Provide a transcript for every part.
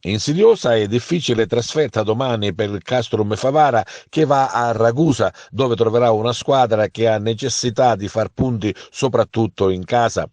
Insidiosa e difficile trasferta domani per il Castrum Favara che va a Ragusa, dove troverà una squadra che ha necessità di far punti soprattutto in casa.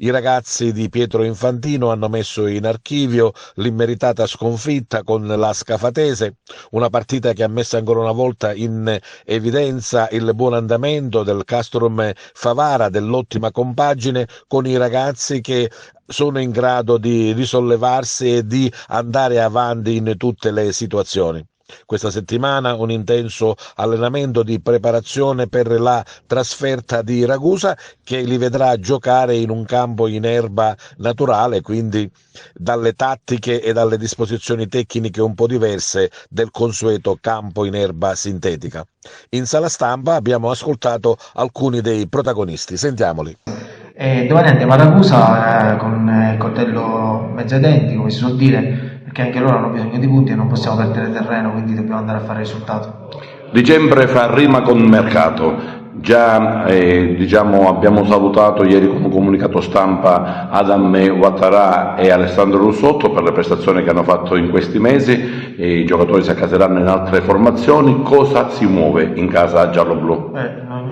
I ragazzi di Pietro Infantino hanno messo in archivio l'immeritata sconfitta con la Scafatese, una partita che ha messo ancora una volta in evidenza il buon andamento del Castrum Favara, dell'ottima compagine con i ragazzi che sono in grado di risollevarsi e di andare avanti in tutte le situazioni. Questa settimana un intenso allenamento di preparazione per la trasferta di Ragusa che li vedrà giocare in un campo in erba naturale, quindi dalle tattiche e dalle disposizioni tecniche un po' diverse del consueto campo in erba sintetica. In sala stampa abbiamo ascoltato alcuni dei protagonisti, sentiamoli. E domani andiamo a Ragusa con il coltello mezzo ai denti, come si suol dire, perché anche loro hanno bisogno di punti e non possiamo perdere terreno, quindi dobbiamo andare a fare risultato. Dicembre fa rima con mercato. Già diciamo, abbiamo salutato ieri con un comunicato stampa Adame Ouattara e Alessandro Russotto per le prestazioni che hanno fatto in questi mesi, e i giocatori si accaseranno in altre formazioni. Cosa si muove in casa giallo-blu?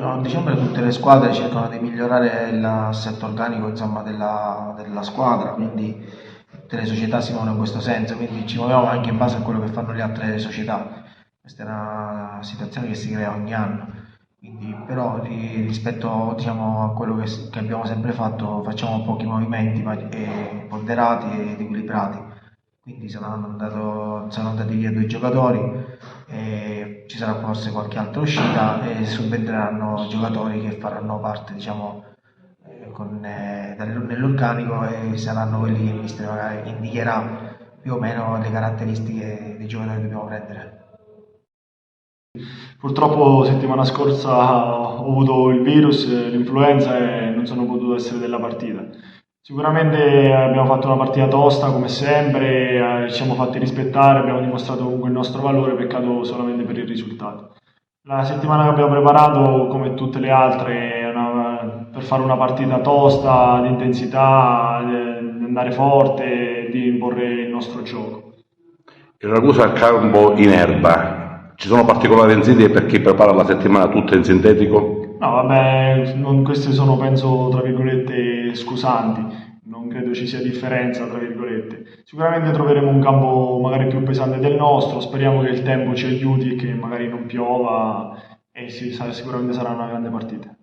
A dicembre tutte le squadre cercano di migliorare l'assetto organico, insomma, della squadra, quindi tutte le società si muovono in questo senso, quindi ci muoviamo anche in base a quello che fanno le altre società. Questa è una situazione che si crea ogni anno, quindi, però rispetto, diciamo, a quello che abbiamo sempre fatto facciamo pochi movimenti ponderati ed equilibrati. Quindi sono andati via due giocatori, e ci sarà forse qualche altra uscita e subenderanno giocatori che faranno parte, diciamo, nell'organico, e saranno quelli che il mister magari indicherà più o meno le caratteristiche dei giocatori che dobbiamo prendere. Purtroppo settimana scorsa ho avuto il virus, l'influenza, e non sono potuto essere della partita. Sicuramente abbiamo fatto una partita tosta come sempre, ci siamo fatti rispettare, abbiamo dimostrato comunque il nostro valore, peccato solamente per il risultato. La settimana che abbiamo preparato, come tutte le altre, per fare una partita tosta, di intensità, di andare forte, di imporre il nostro gioco. Il Ragusa al campo in erba. Ci sono particolari insidie per chi prepara la settimana tutta in sintetico? No, vabbè, queste sono, penso, tra virgolette, scusanti, non credo ci sia differenza, tra virgolette. Sicuramente troveremo un campo magari più pesante del nostro, speriamo che il tempo ci aiuti e che magari non piova, e sicuramente sarà una grande partita.